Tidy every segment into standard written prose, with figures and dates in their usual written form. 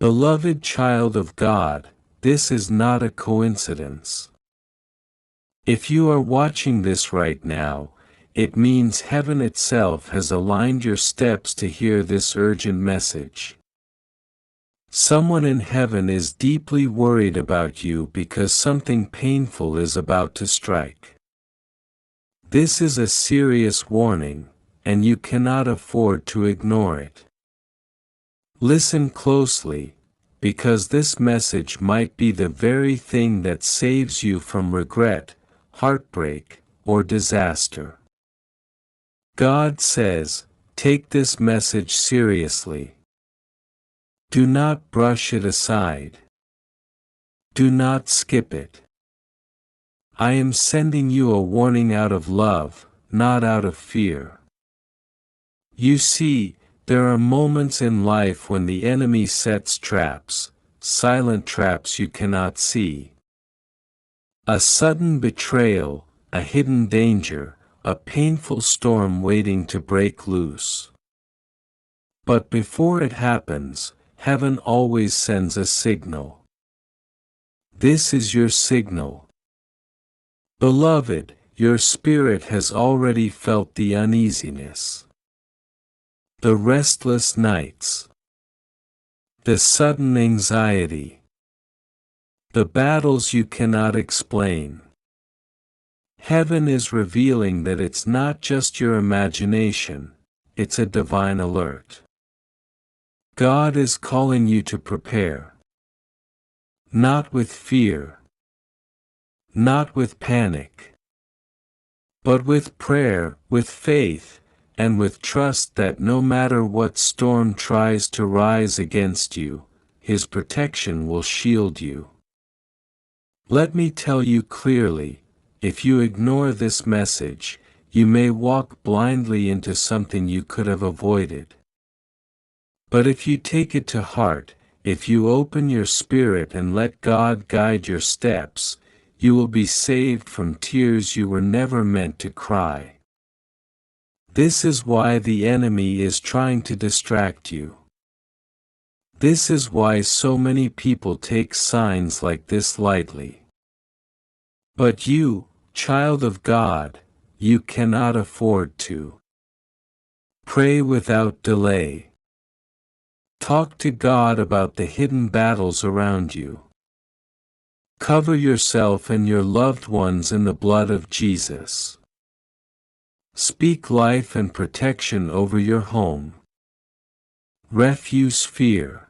Beloved child of God, this is not a coincidence. If you are watching this right now, it means heaven itself has aligned your steps to hear this urgent message. Someone in heaven is deeply worried about you because something painful is about to strike. This is a serious warning, and you cannot afford to ignore it. Listen closely, because this message might be the very thing that saves you from regret, heartbreak, or disaster. God says, take this message seriously. Do not brush it aside. Do not skip it. I am sending you a warning out of love, not out of fear. You see, there are moments in life when the enemy sets traps, silent traps you cannot see. A sudden betrayal, a hidden danger, a painful storm waiting to break loose. But before it happens, heaven always sends a signal. This is your signal. Beloved, your spirit has already felt the uneasiness, the restless nights, the sudden anxiety, the battles you cannot explain. Heaven is revealing that it's not just your imagination, it's a divine alert. God is calling you to prepare. Not with fear, not with panic, but with prayer, with faith, and with trust that no matter what storm tries to rise against you, His protection will shield you. Let me tell you clearly, if you ignore this message, you may walk blindly into something you could have avoided. But if you take it to heart, if you open your spirit and let God guide your steps, you will be saved from tears you were never meant to cry. This is why the enemy is trying to distract you. This is why so many people take signs like this lightly. But you, child of God, you cannot afford to. Pray without delay. Talk to God about the hidden battles around you. Cover yourself and your loved ones in the blood of Jesus. Speak life and protection over your home. Refuse fear.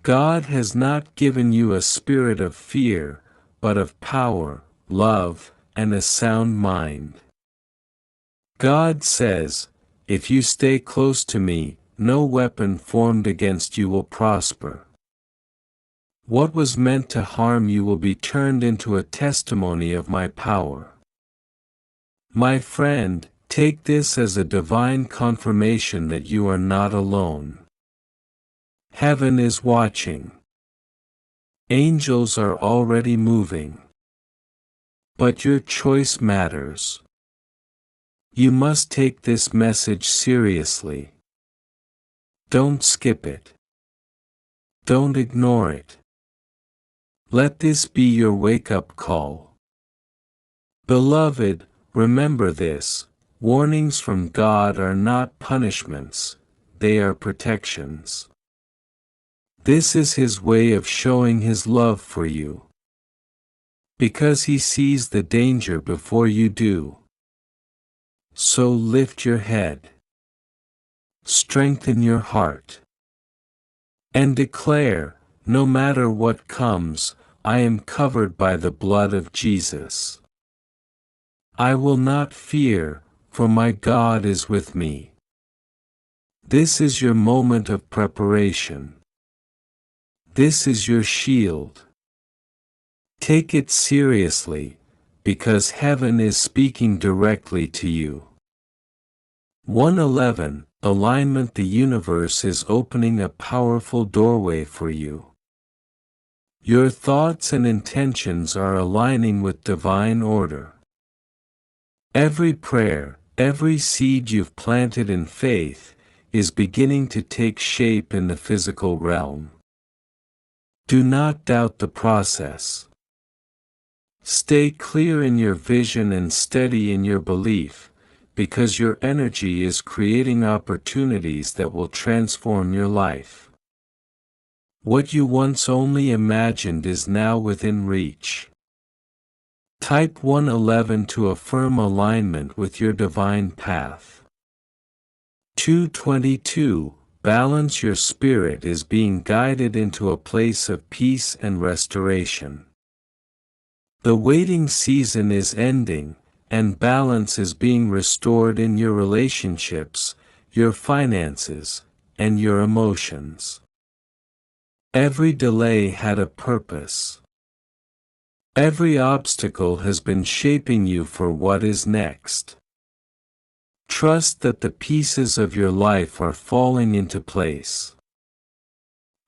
God has not given you a spirit of fear, but of power, love, and a sound mind. God says, if you stay close to me, no weapon formed against you will prosper. What was meant to harm you will be turned into a testimony of my power. My friend, take this as a divine confirmation that you are not alone. Heaven is watching. Angels are already moving. But your choice matters. You must take this message seriously. Don't skip it. Don't ignore it. Let this be your wake-up call. Beloved, remember this, warnings from God are not punishments, they are protections. This is His way of showing His love for you. Because He sees the danger before you do. So lift your head. Strengthen your heart. And declare, no matter what comes, I am covered by the blood of Jesus. I will not fear, for my God is with me. This is your moment of preparation. This is your shield. Take it seriously, because heaven is speaking directly to you. 111. Alignment. The universe is opening a powerful doorway for you. Your thoughts and intentions are aligning with divine order. Every prayer, every seed you've planted in faith, is beginning to take shape in the physical realm. Do not doubt the process. Stay clear in your vision and steady in your belief, because your energy is creating opportunities that will transform your life. What you once only imagined is now within reach. Type 111 to affirm alignment with your divine path. 222. Balance your spirit is being guided into a place of peace and restoration. The waiting season is ending, and balance is being restored in your relationships, your finances, and your emotions. Every delay had a purpose. Every obstacle has been shaping you for what is next. Trust that the pieces of your life are falling into place.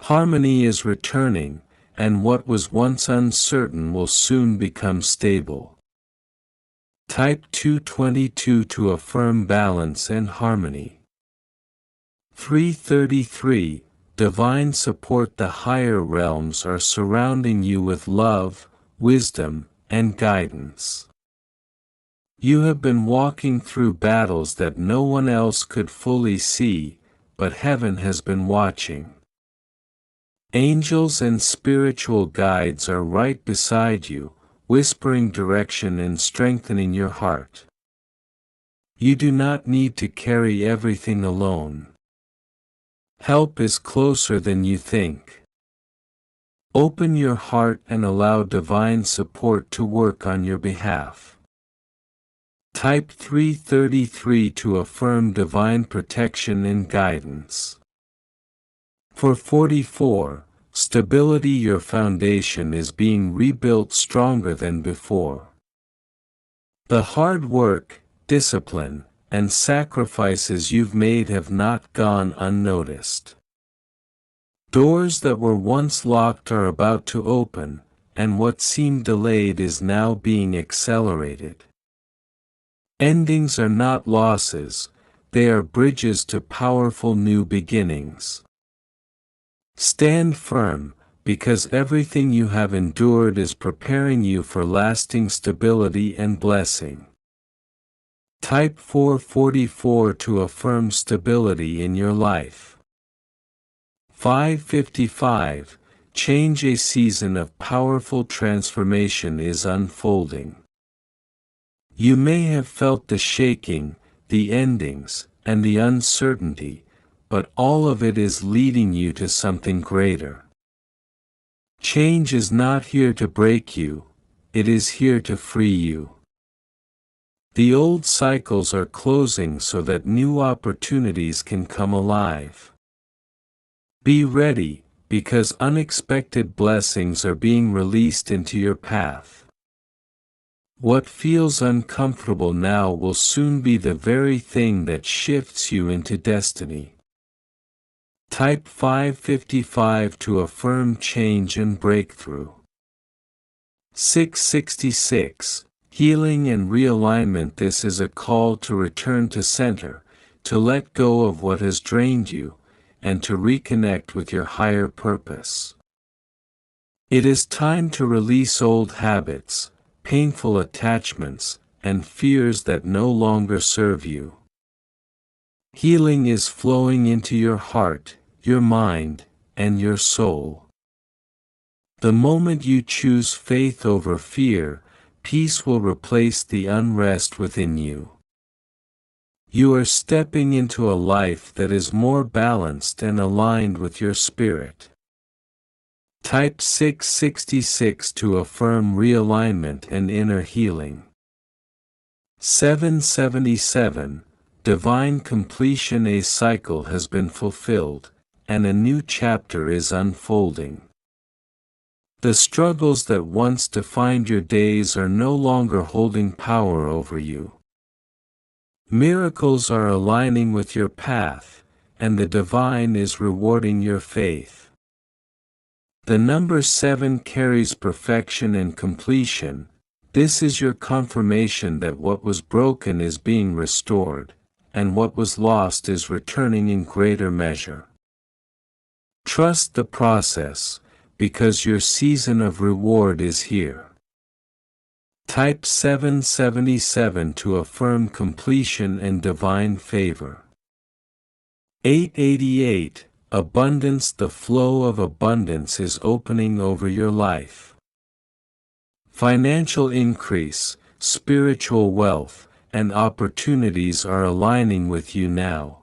Harmony is returning, and what was once uncertain will soon become stable. Type 222 to affirm balance and harmony. 333. Divine support. The higher realms are surrounding you with love, wisdom, and guidance. You have been walking through battles that no one else could fully see, but heaven has been watching. Angels and spiritual guides are right beside you, whispering direction and strengthening your heart. You do not need to carry everything alone. Help is closer than you think. Open your heart and allow divine support to work on your behalf. Type 333 to affirm divine protection and guidance. For 44, stability. Your foundation is being rebuilt stronger than before. The hard work, discipline, and sacrifices you've made have not gone unnoticed. Doors that were once locked are about to open, and what seemed delayed is now being accelerated. Endings are not losses, they are bridges to powerful new beginnings. Stand firm, because everything you have endured is preparing you for lasting stability and blessing. Type 444 to affirm stability in your life. 555. Change. A season of powerful transformation is unfolding. You may have felt the shaking, the endings, and the uncertainty, but all of it is leading you to something greater. Change is not here to break you, it is here to free you. The old cycles are closing so that new opportunities can come alive. Be ready, because unexpected blessings are being released into your path. What feels uncomfortable now will soon be the very thing that shifts you into destiny. Type 555 to affirm change and breakthrough. 666. Healing and realignment. This is a call to return to center, to let go of what has drained you, and to reconnect with your higher purpose. It is time to release old habits, painful attachments, and fears that no longer serve you. Healing is flowing into your heart, your mind, and your soul. The moment you choose faith over fear, peace will replace the unrest within you. You are stepping into a life that is more balanced and aligned with your spirit. Type 666 to affirm realignment and inner healing. 777. Divine completion. A cycle has been fulfilled, and a new chapter is unfolding. The struggles that once defined your days are no longer holding power over you. Miracles are aligning with your path, and the divine is rewarding your faith. The number 7 carries perfection and completion. This is your confirmation that what was broken is being restored, and what was lost is returning in greater measure. Trust the process, because your season of reward is here. Type 777 to affirm completion and divine favor. 888, abundance. The flow of abundance is opening over your life. Financial increase, spiritual wealth, and opportunities are aligning with you now.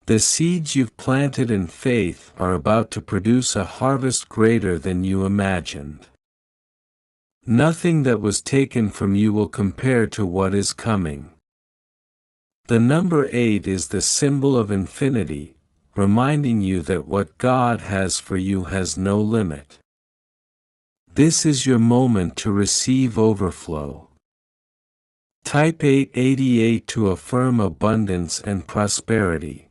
The seeds you've planted in faith are about to produce a harvest greater than you imagined. Nothing that was taken from you will compare to what is coming. The number 8 is the symbol of infinity, reminding you that what God has for you has no limit. This is your moment to receive overflow. Type 888 to affirm abundance and prosperity.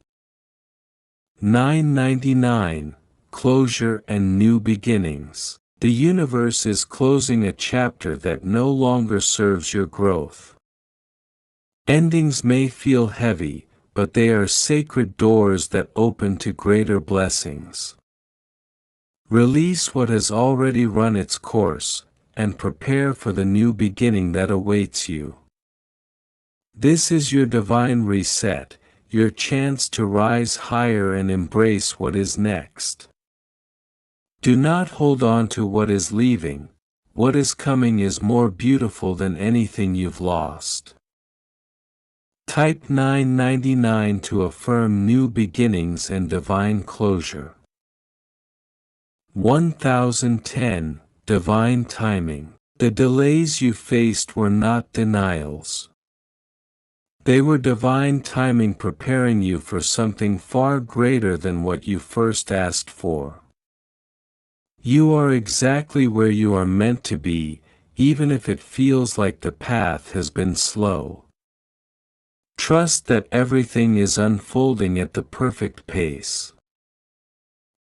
999, closure and new beginnings. The universe is closing a chapter that no longer serves your growth. Endings may feel heavy, but they are sacred doors that open to greater blessings. Release what has already run its course, and prepare for the new beginning that awaits you. This is your divine reset, your chance to rise higher and embrace what is next. Do not hold on to what is leaving. What is coming is more beautiful than anything you've lost. Type 999 to affirm new beginnings and divine closure. 1010, divine timing. The delays you faced were not denials. They were divine timing preparing you for something far greater than what you first asked for. You are exactly where you are meant to be, even if it feels like the path has been slow. Trust that everything is unfolding at the perfect pace.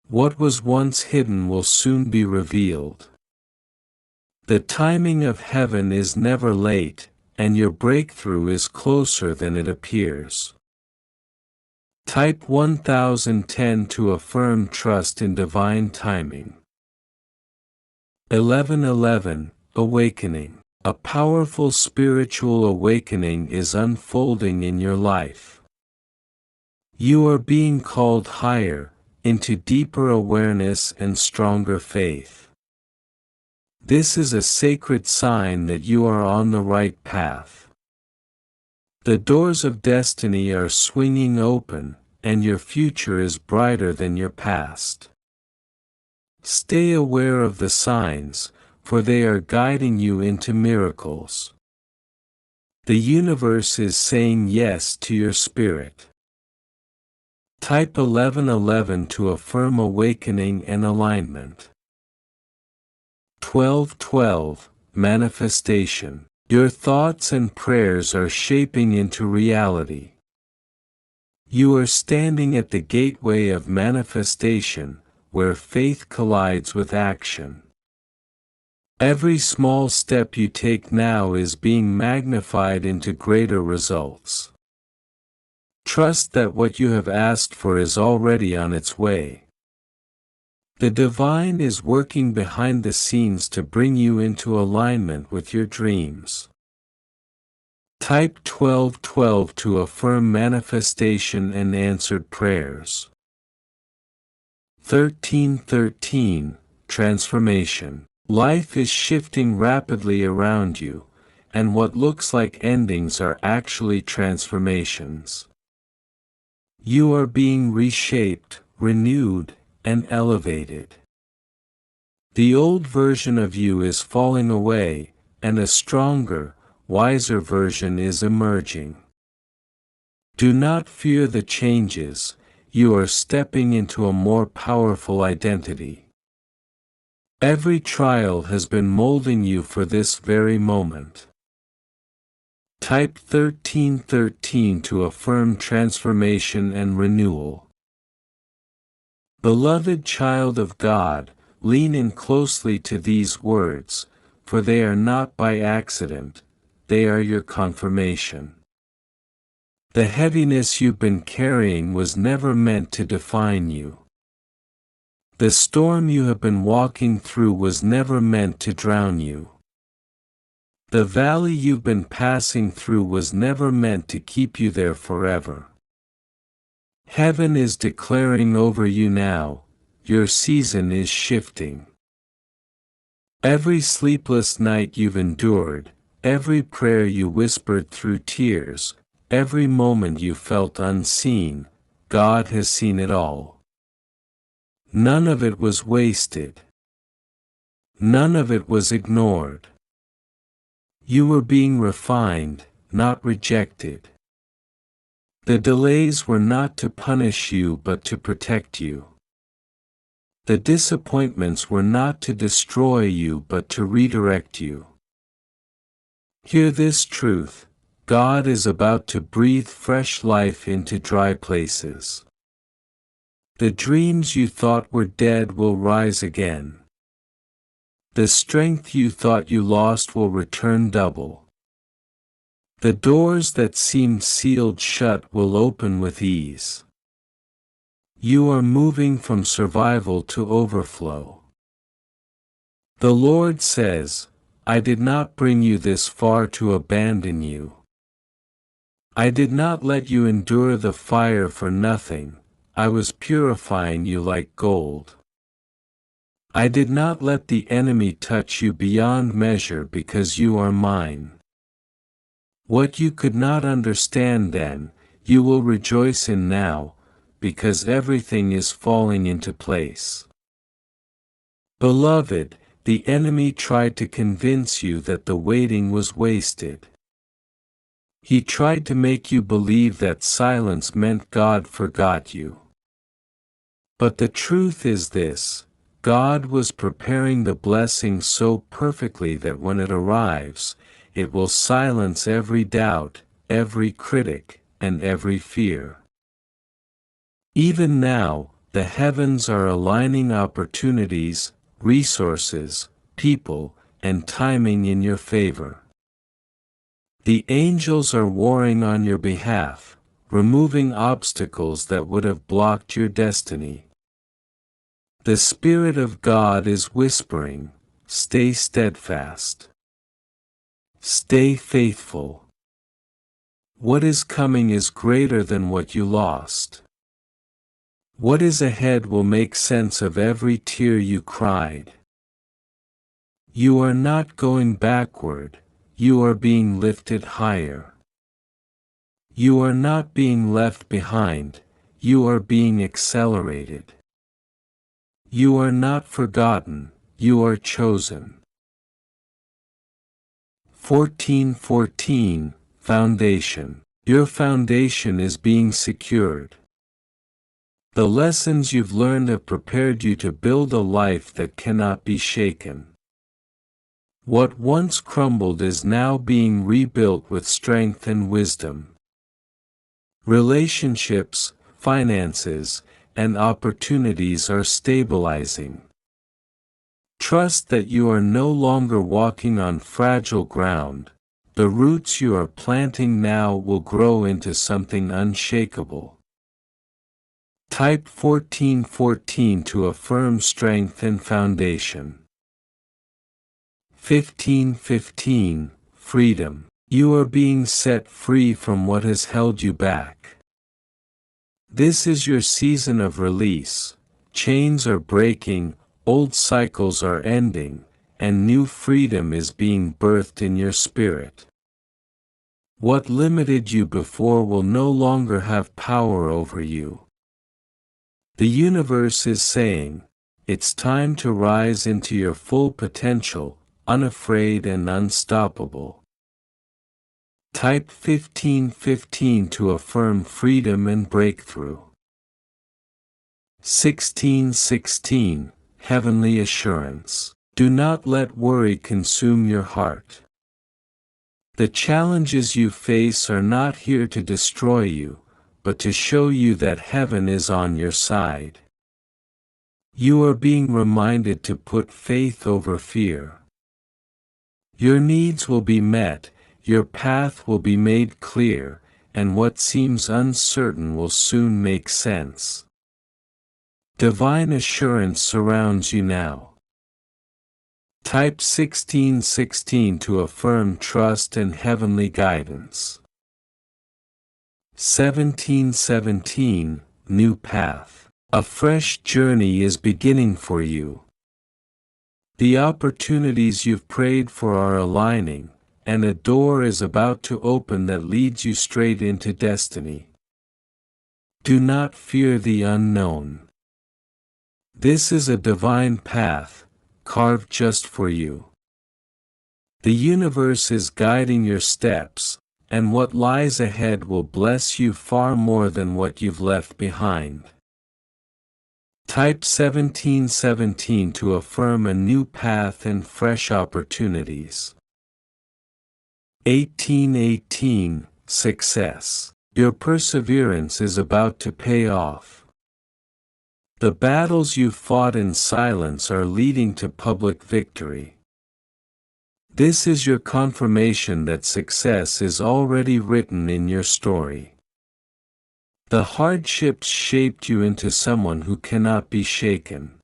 What was once hidden will soon be revealed. The timing of heaven is never late, and your breakthrough is closer than it appears. Type 1010 to affirm trust in divine timing. 1111, awakening. A powerful spiritual awakening is unfolding in your life. You are being called higher, into deeper awareness and stronger faith. This is a sacred sign that you are on the right path. The doors of destiny are swinging open, and your future is brighter than your past. Stay aware of the signs, for they are guiding you into miracles. The universe is saying yes to your spirit. Type 1111 to affirm awakening and alignment. 1212, manifestation. Your thoughts and prayers are shaping into reality. You are standing at the gateway of manifestation, where faith collides with action. Every small step you take now is being magnified into greater results. Trust that what you have asked for is already on its way. The divine is working behind the scenes to bring you into alignment with your dreams. Type 1212 to affirm manifestation and answered prayers. 1313, transformation. Life is shifting rapidly around you, and what looks like endings are actually transformations. You are being reshaped, renewed, and elevated. The old version of you is falling away, and a stronger, wiser version is emerging. Do not fear the changes. You are stepping into a more powerful identity. Every trial has been molding you for this very moment. Type 1313 to affirm transformation and renewal. Beloved child of God, lean in closely to these words, for they are not by accident, they are your confirmation. The heaviness you've been carrying was never meant to define you. The storm you have been walking through was never meant to drown you. The valley you've been passing through was never meant to keep you there forever. Heaven is declaring over you now, your season is shifting. Every sleepless night you've endured, every prayer you whispered through tears, every moment you felt unseen, God has seen it all. None of it was wasted. None of it was ignored. You were being refined, not rejected. The delays were not to punish you but to protect you. The disappointments were not to destroy you but to redirect you. Hear this truth: God is about to breathe fresh life into dry places. The dreams you thought were dead will rise again. The strength you thought you lost will return double. The doors that seemed sealed shut will open with ease. You are moving from survival to overflow. The Lord says, I did not bring you this far to abandon you. I did not let you endure the fire for nothing. I was purifying you like gold. I did not let the enemy touch you beyond measure because you are mine. What you could not understand then, you will rejoice in now, because everything is falling into place. Beloved, the enemy tried to convince you that the waiting was wasted. He tried to make you believe that silence meant God forgot you. But the truth is this: God was preparing the blessing so perfectly that when it arrives, it will silence every doubt, every critic, and every fear. Even now, the heavens are aligning opportunities, resources, people, and timing in your favor. The angels are warring on your behalf, removing obstacles that would have blocked your destiny. The Spirit of God is whispering, stay steadfast. Stay faithful. What is coming is greater than what you lost. What is ahead will make sense of every tear you cried. You are not going backward, you are being lifted higher. You are not being left behind, you are being accelerated. You are not forgotten, you are chosen. 14:14 Foundation. Your foundation is being secured. The lessons you've learned have prepared you to build a life that cannot be shaken. What once crumbled is now being rebuilt with strength and wisdom. Relationships, finances, and opportunities are stabilizing. Trust that you are no longer walking on fragile ground. The roots you are planting now will grow into something unshakable. Type 14:14 to affirm strength and foundation. 15:15 Freedom. You are being set free from what has held you back. This is your season of release. Chains are breaking, old cycles are ending, and new freedom is being birthed in your spirit. What limited you before will no longer have power over you. The universe is saying, it's time to rise into your full potential, unafraid and unstoppable. Type 15:15 to affirm freedom and breakthrough. 16:16 Heavenly Assurance. Do not let worry consume your heart. The challenges you face are not here to destroy you, but to show you that heaven is on your side. You are being reminded to put faith over fear. Your needs will be met, your path will be made clear, and what seems uncertain will soon make sense. Divine assurance surrounds you now. Type 1616 to affirm trust and heavenly guidance. 1717, New Path. A fresh journey is beginning for you. The opportunities you've prayed for are aligning, and a door is about to open that leads you straight into destiny. Do not fear the unknown. This is a divine path, carved just for you. The universe is guiding your steps, and what lies ahead will bless you far more than what you've left behind. Type 1717 to affirm a new path and fresh opportunities. 1818, Success. Your perseverance is about to pay off. The battles you fought in silence are leading to public victory. This is your confirmation that success is already written in your story. The hardships shaped you into someone who cannot be shaken.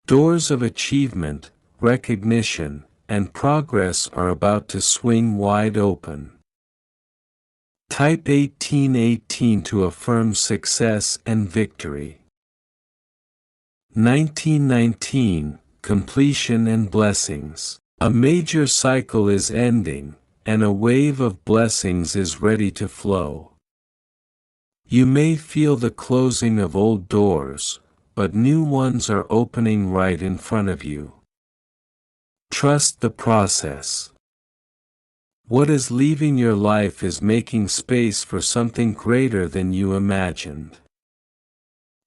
Doors of achievement, recognition, and progress are about to swing wide open. Type 1818 to affirm success and victory. 1919, Completion and Blessings. A major cycle is ending, and a wave of blessings is ready to flow. You may feel the closing of old doors, but new ones are opening right in front of you. Trust the process. What is leaving your life is making space for something greater than you imagined.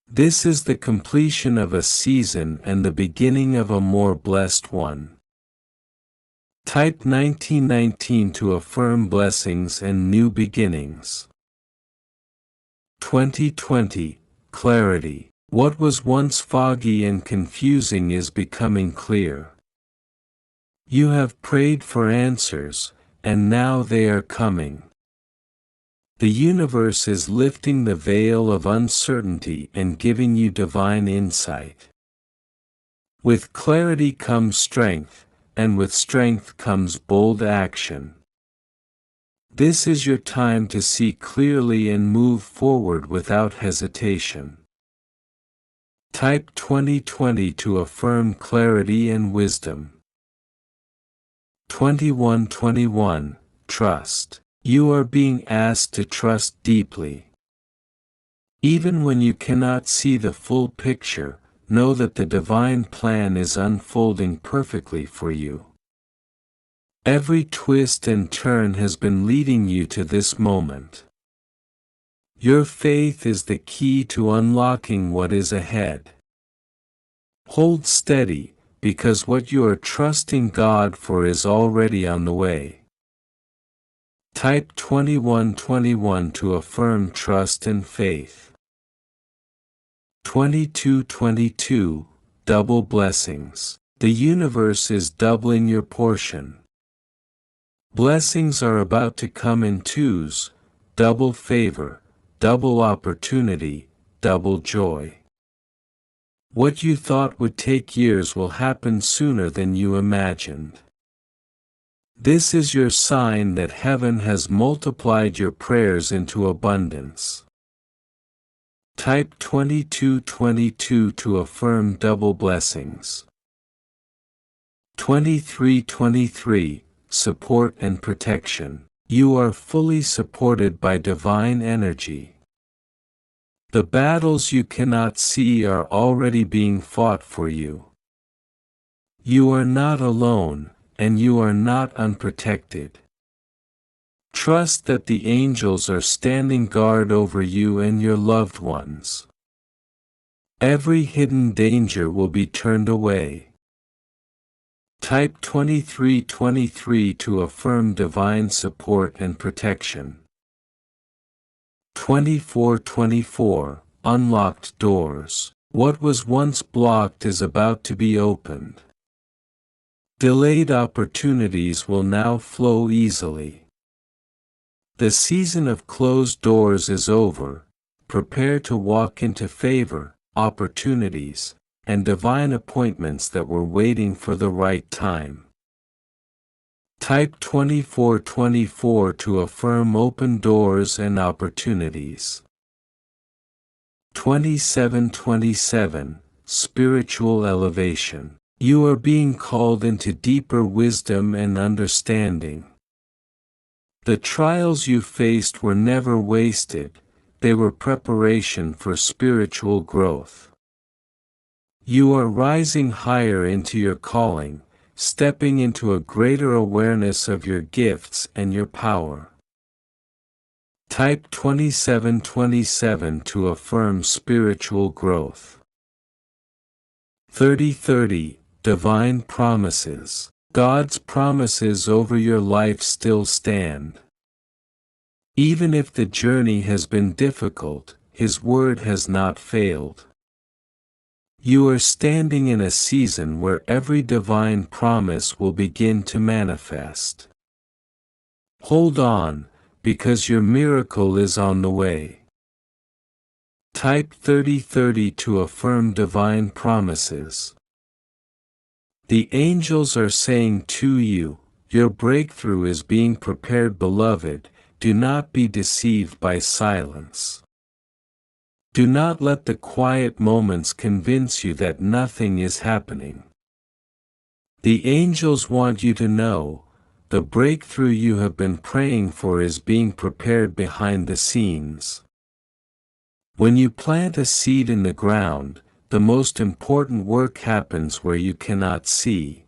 This is the completion of a season and the beginning of a more blessed one. Type 1919 to affirm blessings and new beginnings. 2020, Clarity. What was once foggy and confusing is becoming clear. You have prayed for answers, and now they are coming. The universe is lifting the veil of uncertainty and giving you divine insight. With clarity comes strength, and with strength comes bold action. This is your time to see clearly and move forward without hesitation. Type 2020 to affirm clarity and wisdom. 2121, Trust. You are being asked to trust deeply. Even when you cannot see the full picture, know that the divine plan is unfolding perfectly for you. Every twist and turn has been leading you to this moment. Your faith is the key to unlocking what is ahead. Hold steady, because what you are trusting God for is already on the way. Type 2121 to affirm trust and faith. 2222, Double Blessings. The universe is doubling your portion. Blessings are about to come in twos, double favor, double opportunity, double joy. What you thought would take years will happen sooner than you imagined. This is your sign that heaven has multiplied your prayers into abundance. Type 2222 to affirm double blessings. 2323, Support and Protection. You are fully supported by divine energy. The battles you cannot see are already being fought for you. You are not alone, and you are not unprotected. Trust that the angels are standing guard over you and your loved ones. Every hidden danger will be turned away. Type 2323 to affirm divine support and protection. 2424, Unlocked Doors. What was once blocked is about to be opened. Delayed opportunities will now flow easily. The season of closed doors is over. Prepare to walk into favor, opportunities, and divine appointments that were waiting for the right time. Type 2424 to affirm open doors and opportunities. 2727, Spiritual Elevation. You are being called into deeper wisdom and understanding. The trials you faced were never wasted, they were preparation for spiritual growth. You are rising higher into your calling, stepping into a greater awareness of your gifts and your power. Type 2727 to affirm spiritual growth. 3030, Divine Promises. God's promises over your life still stand. Even if the journey has been difficult, His word has not failed. You are standing in a season where every divine promise will begin to manifest. Hold on, because your miracle is on the way. Type 3030 to affirm divine promises. The angels are saying to you, your breakthrough is being prepared, beloved. Do not be deceived by silence. Do not let the quiet moments convince you that nothing is happening. The angels want you to know, the breakthrough you have been praying for is being prepared behind the scenes. When you plant a seed in the ground, the most important work happens where you cannot see.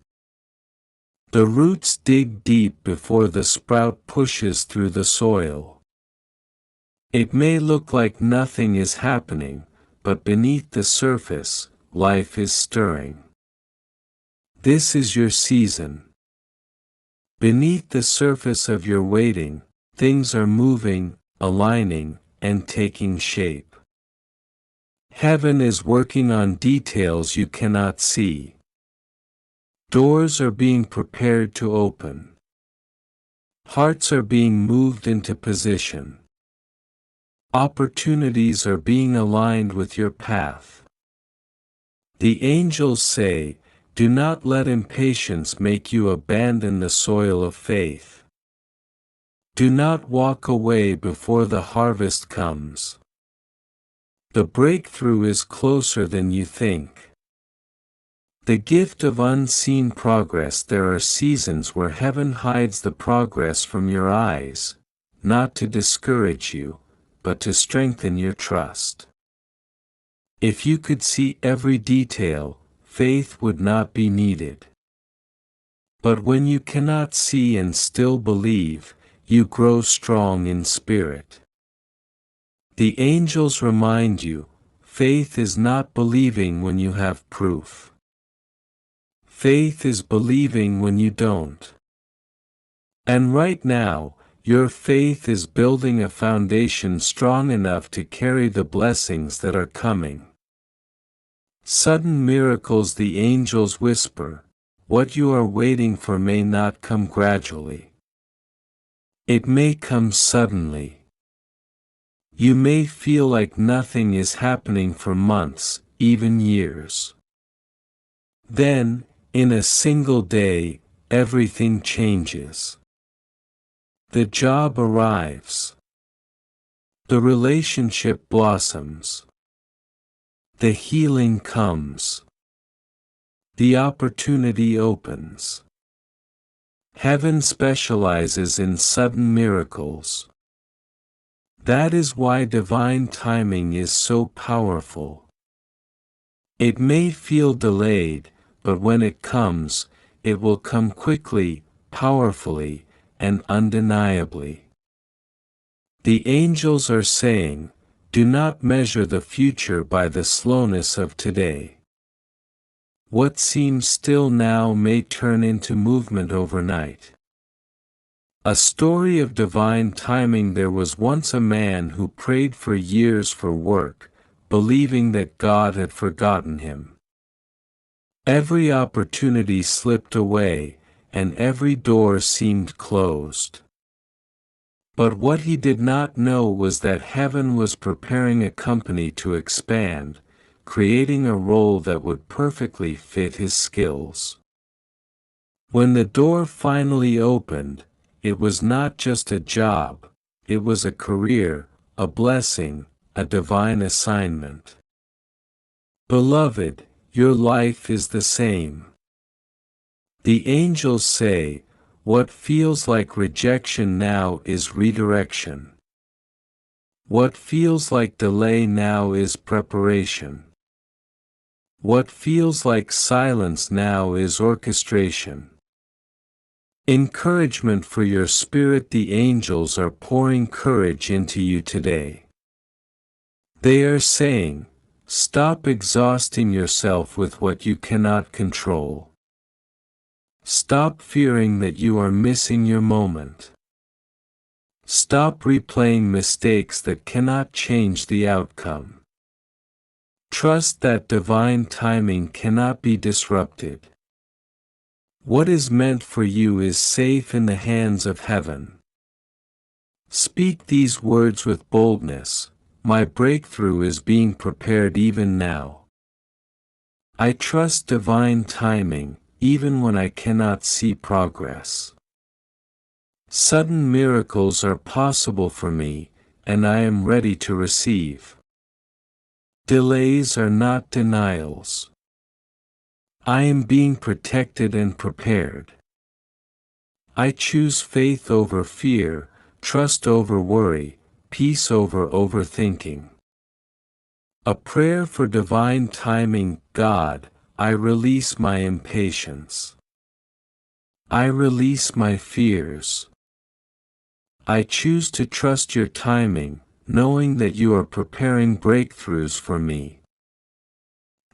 The roots dig deep before the sprout pushes through the soil. It may look like nothing is happening, but beneath the surface, life is stirring. This is your season. Beneath the surface of your waiting, things are moving, aligning, and taking shape. Heaven is working on details you cannot see. Doors are being prepared to open. Hearts are being moved into position. Opportunities are being aligned with your path. The angels say, do not let impatience make you abandon the soil of faith. Do not walk away before the harvest comes. The breakthrough is closer than you think. The gift of unseen progress. There are seasons where heaven hides the progress from your eyes, not to discourage you, but to strengthen your trust. If you could see every detail, faith would not be needed. But when you cannot see and still believe, you grow strong in spirit. The angels remind you, faith is not believing when you have proof. Faith is believing when you don't. And right now, your faith is building a foundation strong enough to carry the blessings that are coming. Sudden miracles. The angels whisper, what you are waiting for may not come gradually. It may come suddenly. You may feel like nothing is happening for months, even years. Then, in a single day, everything changes. The job arrives. The relationship blossoms. The healing comes. The opportunity opens. Heaven specializes in sudden miracles. That is why divine timing is so powerful. It may feel delayed, but when it comes, it will come quickly, powerfully, and undeniably. The angels are saying, do not measure the future by the slowness of today. What seems still now may turn into movement overnight. A story of divine timing. There was once a man who prayed for years for work, believing that God had forgotten him. Every opportunity slipped away, and every door seemed closed. But what he did not know was that heaven was preparing a company to expand, creating a role that would perfectly fit his skills. When the door finally opened, it was not just a job, it was a career, a blessing, a divine assignment. Beloved, your life is the same. The angels say, what feels like rejection now is redirection. What feels like delay now is preparation. What feels like silence now is orchestration. Encouragement for your spirit. The angels are pouring courage into you today. They are saying, stop exhausting yourself with what you cannot control. Stop fearing that you are missing your moment. Stop replaying mistakes that cannot change the outcome. Trust that divine timing cannot be disrupted. What is meant for you is safe in the hands of heaven. Speak these words with boldness. My breakthrough is being prepared even now. I trust divine timing, even when I cannot see progress. Sudden miracles are possible for me, and I am ready to receive. Delays are not denials. I am being protected and prepared. I choose faith over fear, trust over worry, peace over overthinking. A prayer for divine timing. God, I release my impatience. I release my fears. I choose to trust your timing, knowing that you are preparing breakthroughs for me.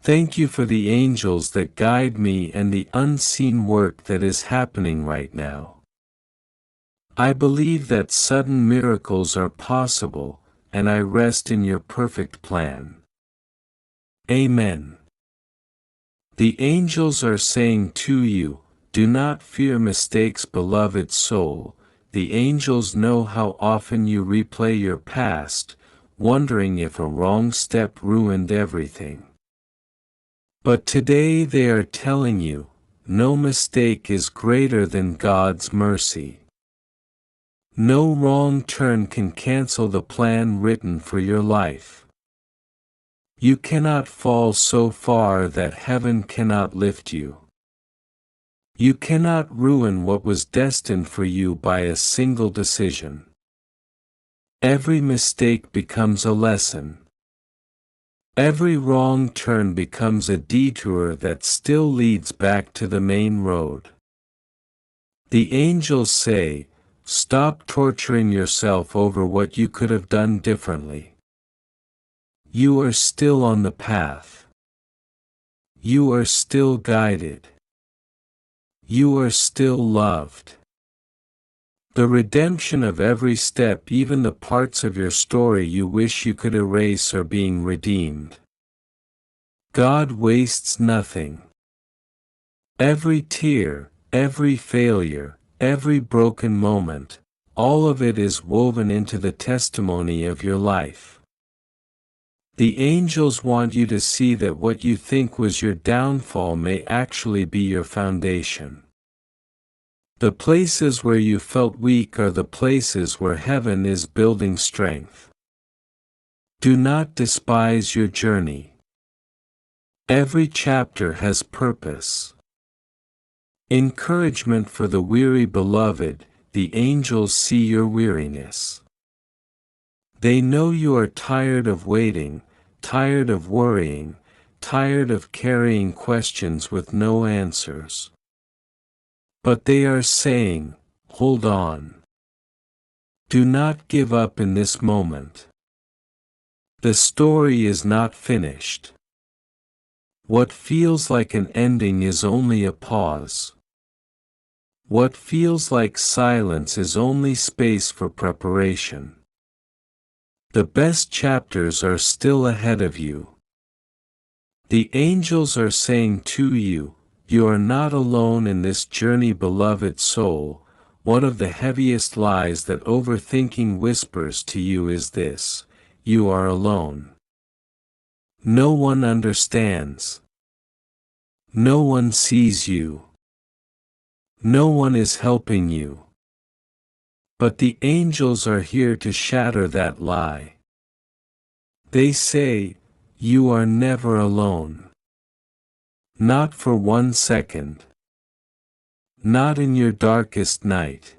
Thank you for the angels that guide me and the unseen work that is happening right now. I believe that sudden miracles are possible, and I rest in your perfect plan. Amen. The angels are saying to you, do not fear mistakes, beloved soul. The angels know how often you replay your past, wondering if a wrong step ruined everything. But today they are telling you, no mistake is greater than God's mercy. No wrong turn can cancel the plan written for your life. You cannot fall so far that heaven cannot lift you. You cannot ruin what was destined for you by a single decision. Every mistake becomes a lesson. Every wrong turn becomes a detour that still leads back to the main road. The angels say, stop torturing yourself over what you could have done differently. You are still on the path. You are still guided. You are still loved. The redemption of every step, even the parts of your story you wish you could erase, are being redeemed. God wastes nothing. Every tear, every failure, every broken moment, all of it is woven into the testimony of your life. The angels want you to see that what you think was your downfall may actually be your foundation. The places where you felt weak are the places where heaven is building strength. Do not despise your journey. Every chapter has purpose. Encouragement for the weary. Beloved, the angels see your weariness. They know you are tired of waiting, tired of worrying, tired of carrying questions with no answers. But they are saying, hold on. Do not give up in this moment. The story is not finished. What feels like an ending is only a pause. What feels like silence is only space for preparation. The best chapters are still ahead of you. The angels are saying to you, you are not alone in this journey, beloved soul. one of the heaviest lies that overthinking whispers to you is this: you are alone. No one understands. No one sees you. No one is helping you. But the angels are here to shatter that lie. They say, you are never alone. Not for 1 second. Not in your darkest night.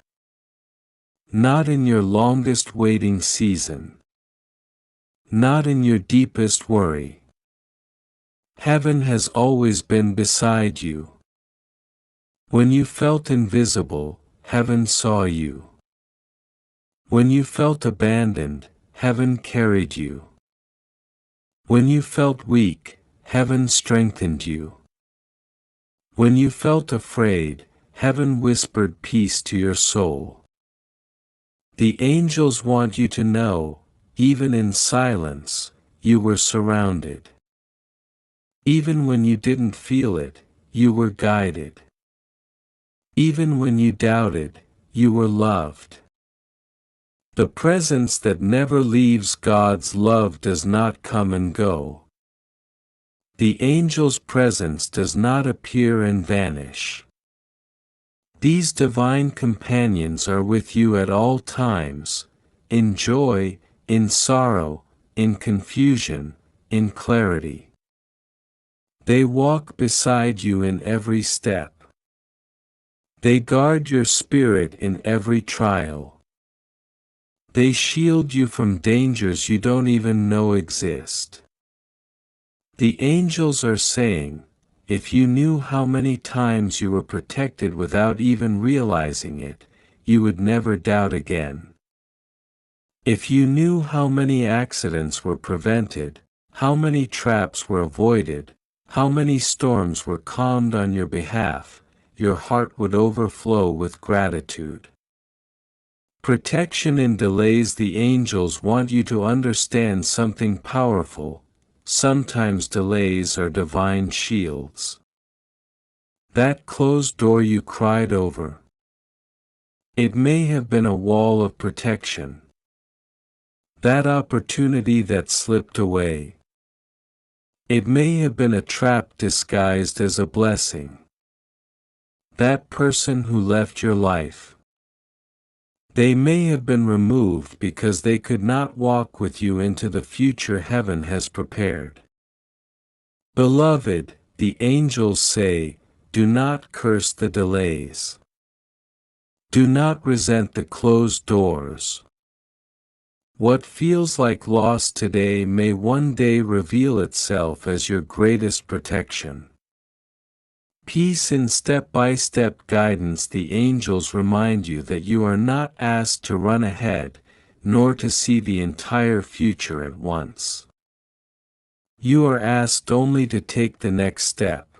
Not in your longest waiting season. Not in your deepest worry. Heaven has always been beside you. When you felt invisible, heaven saw you. When you felt abandoned, heaven carried you. When you felt weak, heaven strengthened you. When you felt afraid, heaven whispered peace to your soul. The angels want you to know, even in silence, you were surrounded. Even when you didn't feel it, you were guided. Even when you doubted, you were loved. The presence that never leaves God's love does not come and go. The angel's presence does not appear and vanish. These divine companions are with you at all times, in joy, in sorrow, in confusion, in clarity. They walk beside you in every step. They guard your spirit in every trial. They shield you from dangers you don't even know exist. The angels are saying, if you knew how many times you were protected without even realizing it, you would never doubt again. If you knew how many accidents were prevented, how many traps were avoided, how many storms were calmed on your behalf, your heart would overflow with gratitude. Protection in delays. The angels want you to understand something powerful. Sometimes delays are divine shields. That closed door you cried over, it may have been a wall of protection. That opportunity that slipped away, it may have been a trap disguised as a blessing. That person who left your life, they may have been removed because they could not walk with you into the future heaven has prepared. Beloved, the angels say, do not curse the delays. Do not resent the closed doors. What feels like loss today may one day reveal itself as your greatest protection. Peace in step-by-step guidance. The angels remind you that you are not asked to run ahead, nor to see the entire future at once. You are asked only to take the next step.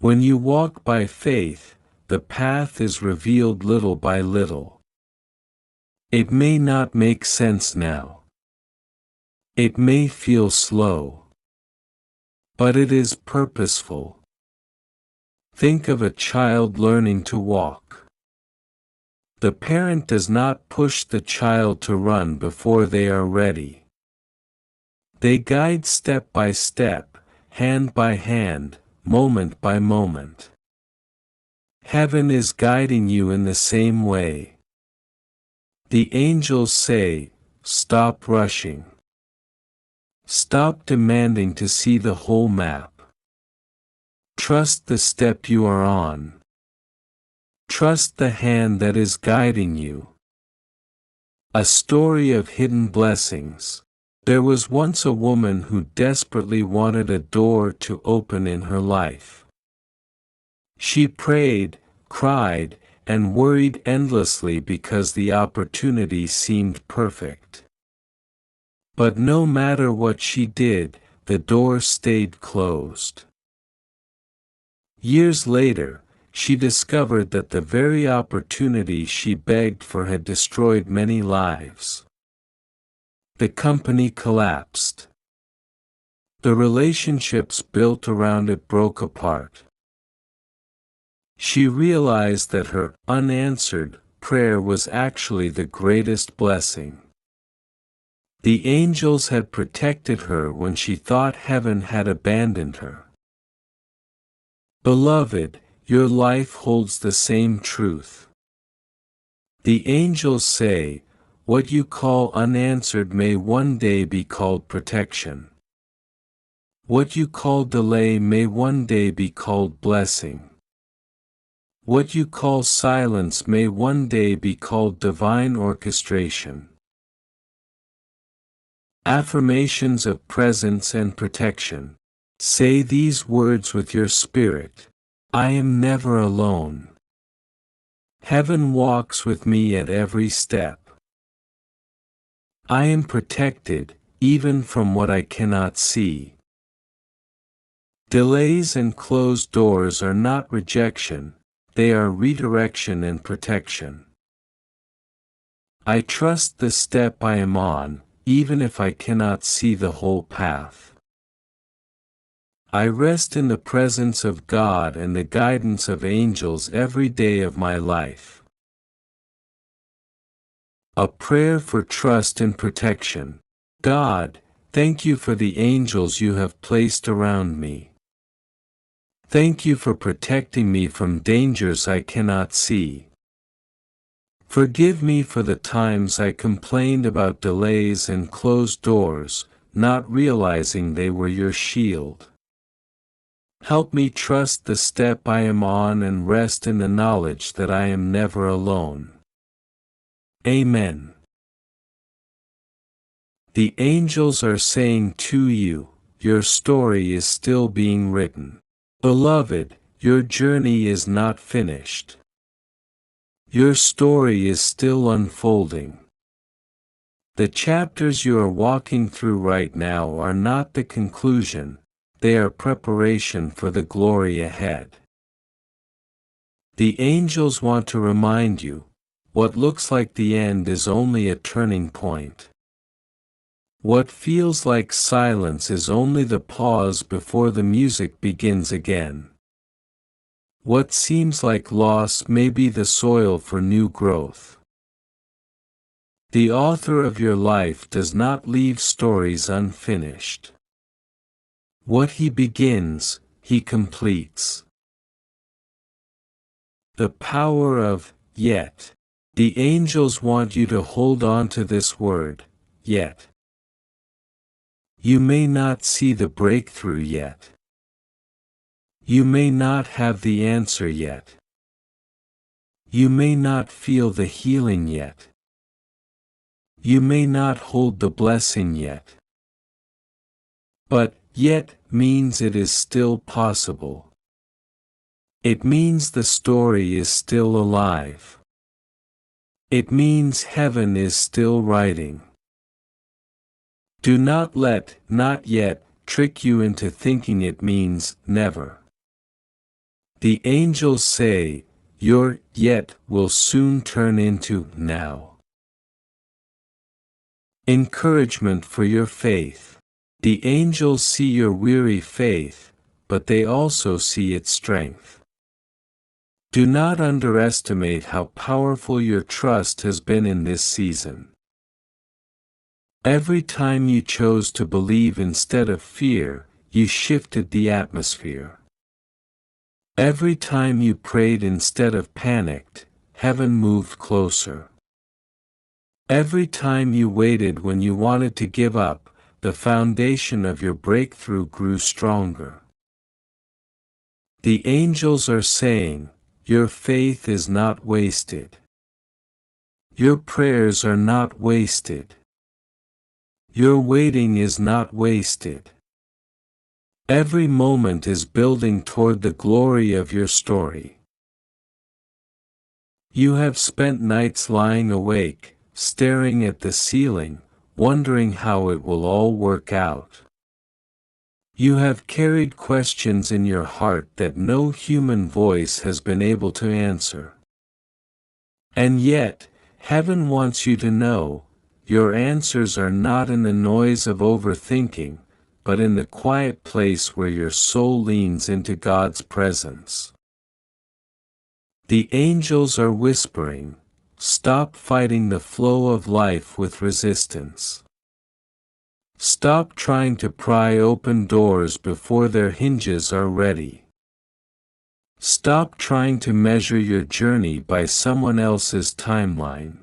When you walk by faith, the path is revealed little by little. It may not make sense now. It may feel slow. But it is purposeful. Think of a child learning to walk. The parent does not push the child to run before they are ready. They guide step by step, hand by hand, moment by moment. Heaven is guiding you in the same way. The angels say, stop rushing. Stop demanding to see the whole map. Trust the step you are on. Trust the hand that is guiding you. A story of hidden blessings. There was once a woman who desperately wanted a door to open in her life. She prayed, cried, and worried endlessly because the opportunity seemed perfect. But no matter what she did, the door stayed closed. Years later, she discovered that the very opportunity she begged for had destroyed many lives. The company collapsed. The relationships built around it broke apart. She realized that her unanswered prayer was actually the greatest blessing. The angels had protected her when she thought heaven had abandoned her. Beloved, your life holds the same truth. The angels say, what you call unanswered may one day be called protection. What you call delay may one day be called blessing. What you call silence may one day be called divine orchestration. Affirmations of presence and protection. Say these words with your spirit. I am never alone. Heaven walks with me at every step. I am protected, even from what I cannot see. Delays and closed doors are not rejection, they are redirection and protection. I trust the step I am on, even if I cannot see the whole path. I rest in the presence of God and the guidance of angels every day of my life. A prayer for trust and protection. God, thank you for the angels you have placed around me. Thank you for protecting me from dangers I cannot see. Forgive me for the times I complained about delays and closed doors, not realizing they were your shield. Help me trust the step I am on and rest in the knowledge that I am never alone. Amen. The angels are saying to you, your story is still being written. Beloved, your journey is not finished. Your story is still unfolding. The chapters you are walking through right now are not the conclusion, they are preparation for the glory ahead. The angels want to remind you, what looks like the end is only a turning point. What feels like silence is only the pause before the music begins again. What seems like loss may be the soil for new growth. The author of your life does not leave stories unfinished. What he begins, he completes. The power of yet. The angels want you to hold on to this word, yet. You may not see the breakthrough yet. You may not have the answer yet. You may not feel the healing yet. You may not hold the blessing yet. But yet means it is still possible. It means the story is still alive. It means heaven is still writing. Do not let not yet trick you into thinking it means never. The angels say, your yet will soon turn into now. Encouragement for your faith. The angels see your weary faith, but they also see its strength. Do not underestimate how powerful your trust has been in this season. Every time you chose to believe instead of fear, you shifted the atmosphere. Every time you prayed instead of panicked, heaven moved closer. Every time you waited when you wanted to give up, the foundation of your breakthrough grew stronger. The angels are saying, your faith is not wasted. Your prayers are not wasted. Your waiting is not wasted. Every moment is building toward the glory of your story. You have spent nights lying awake, staring at the ceiling, wondering how it will all work out. You have carried questions in your heart that no human voice has been able to answer. And yet, heaven wants you to know, your answers are not in the noise of overthinking, but in the quiet place where your soul leans into God's presence. The angels are whispering, stop fighting the flow of life with resistance. Stop trying to pry open doors before their hinges are ready. Stop trying to measure your journey by someone else's timeline.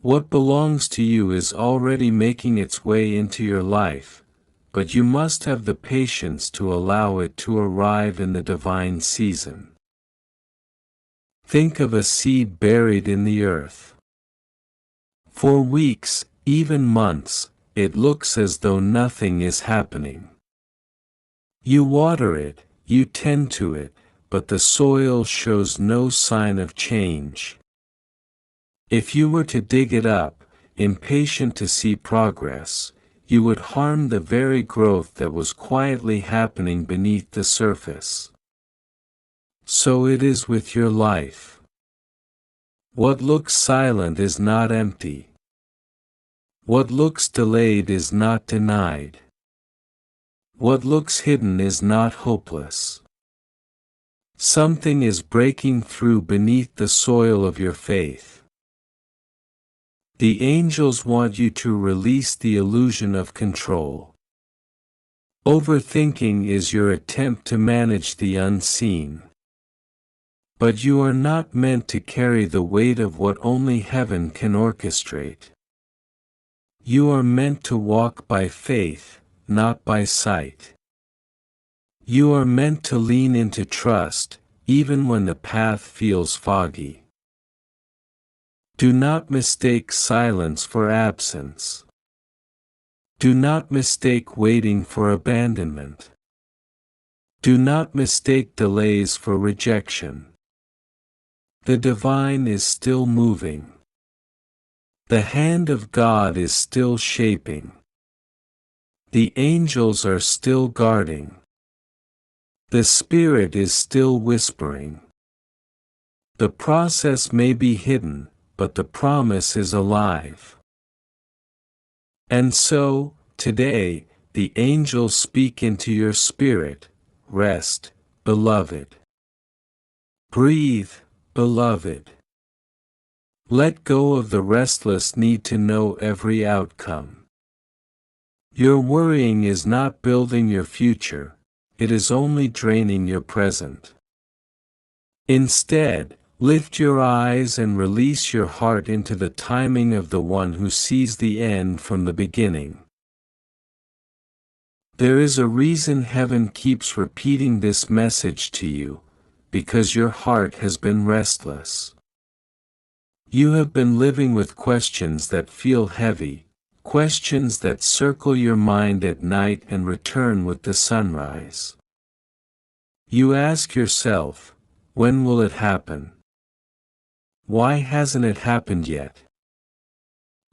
What belongs to you is already making its way into your life, but you must have the patience to allow it to arrive in the divine season. Think of a seed buried in the earth. For weeks, even months, it looks as though nothing is happening. You water it, you tend to it, but the soil shows no sign of change. If you were to dig it up, impatient to see progress, you would harm the very growth that was quietly happening beneath the surface. So it is with your life. What looks silent is not empty. What looks delayed is not denied. What looks hidden is not hopeless. Something is breaking through beneath the soil of your faith. The angels want you to release the illusion of control. Overthinking is your attempt to manage the unseen. But you are not meant to carry the weight of what only heaven can orchestrate. You are meant to walk by faith, not by sight. You are meant to lean into trust, even when the path feels foggy. Do not mistake silence for absence. Do not mistake waiting for abandonment. Do not mistake delays for rejection. The divine is still moving. The hand of God is still shaping. The angels are still guarding. The Spirit is still whispering. The process may be hidden, but the promise is alive. And so, today, the angels speak into your spirit, rest, beloved. Breathe, beloved. Let go of the restless need to know every outcome. Your worrying is not building your future, it is only draining your present. Instead, lift your eyes and release your heart into the timing of the one who sees the end from the beginning. There is a reason heaven keeps repeating this message to you, because your heart has been restless. You have been living with questions that feel heavy, questions that circle your mind at night and return with the sunrise. You ask yourself, when will it happen? Why hasn't it happened yet?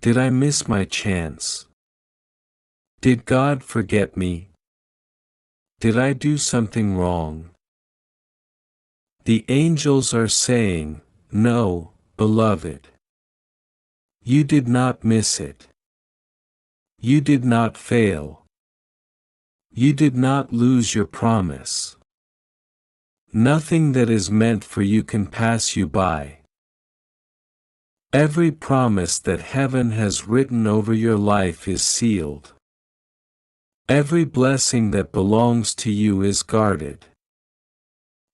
Did I miss my chance? Did God forget me? Did I do something wrong? The angels are saying, no, beloved. You did not miss it. You did not fail. You did not lose your promise. Nothing that is meant for you can pass you by. Every promise that heaven has written over your life is sealed. Every blessing that belongs to you is guarded.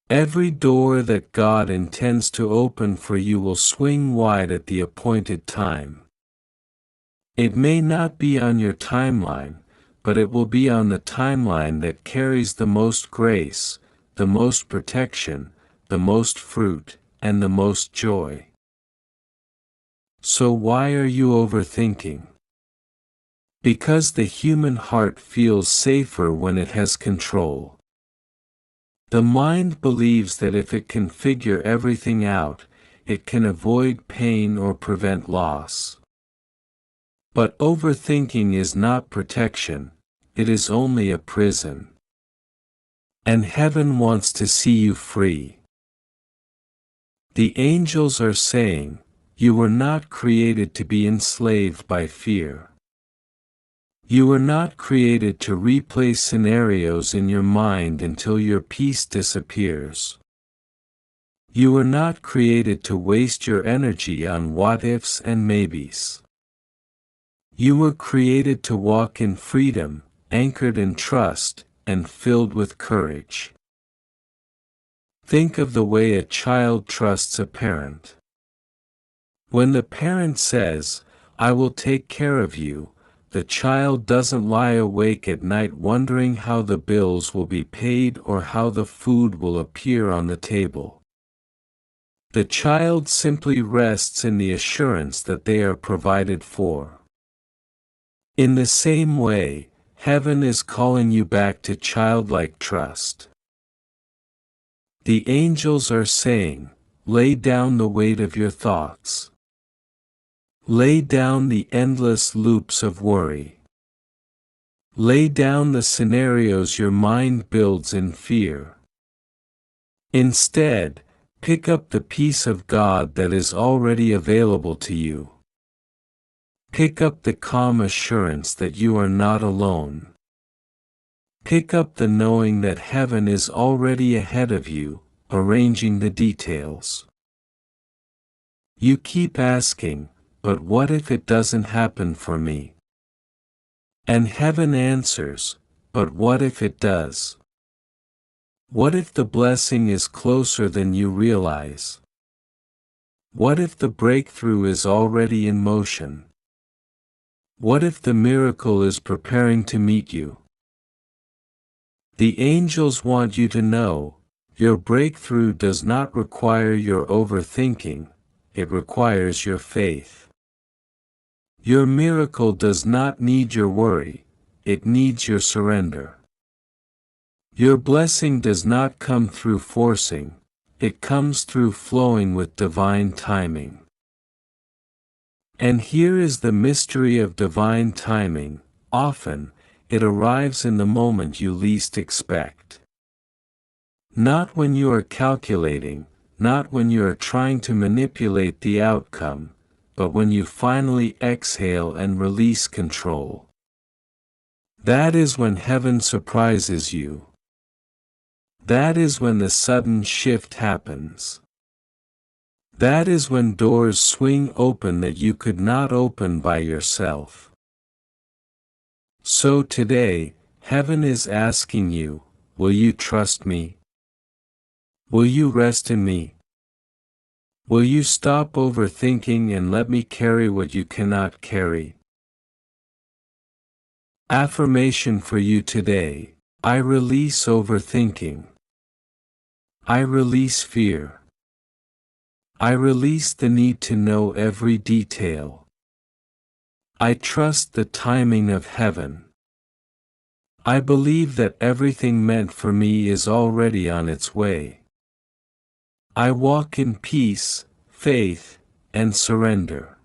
Every door that God intends to open for you will swing wide at the appointed time. It may not be on your timeline, but it will be on the timeline that carries the most grace, the most protection, the most fruit, and the most joy. So why are you overthinking? Because the human heart feels safer when it has control. The mind believes that if it can figure everything out, it can avoid pain or prevent loss. But overthinking is not protection, it is only a prison. And heaven wants to see you free. The angels are saying, you were not created to be enslaved by fear. You were not created to replay scenarios in your mind until your peace disappears. You were not created to waste your energy on what-ifs and maybes. You were created to walk in freedom, anchored in trust, and filled with courage. Think of the way a child trusts a parent. When the parent says, "I will take care of you," the child doesn't lie awake at night wondering how the bills will be paid or how the food will appear on the table. The child simply rests in the assurance that they are provided for. In the same way, heaven is calling you back to childlike trust. The angels are saying, "Lay down the weight of your thoughts. Lay down the endless loops of worry. Lay down the scenarios your mind builds in fear. Instead, pick up the peace of God that is already available to you. Pick up the calm assurance that you are not alone. Pick up the knowing that heaven is already ahead of you, arranging the details." You keep asking, "But what if it doesn't happen for me?" And heaven answers, "But what if it does? What if the blessing is closer than you realize? What if the breakthrough is already in motion? What if the miracle is preparing to meet you?" The angels want you to know, your breakthrough does not require your overthinking, it requires your faith. Your miracle does not need your worry, it needs your surrender. Your blessing does not come through forcing, it comes through flowing with divine timing. And here is the mystery of divine timing: often, it arrives in the moment you least expect. Not when you are calculating, not when you are trying to manipulate the outcome, but when you finally exhale and release control. That is when heaven surprises you. That is when the sudden shift happens. That is when doors swing open that you could not open by yourself. So today, heaven is asking you, will you trust me? Will you rest in me? Will you stop overthinking and let me carry what you cannot carry? Affirmation for you today: I release overthinking. I release fear. I release the need to know every detail. I trust the timing of heaven. I believe that everything meant for me is already on its way. I walk in peace, faith, and surrender.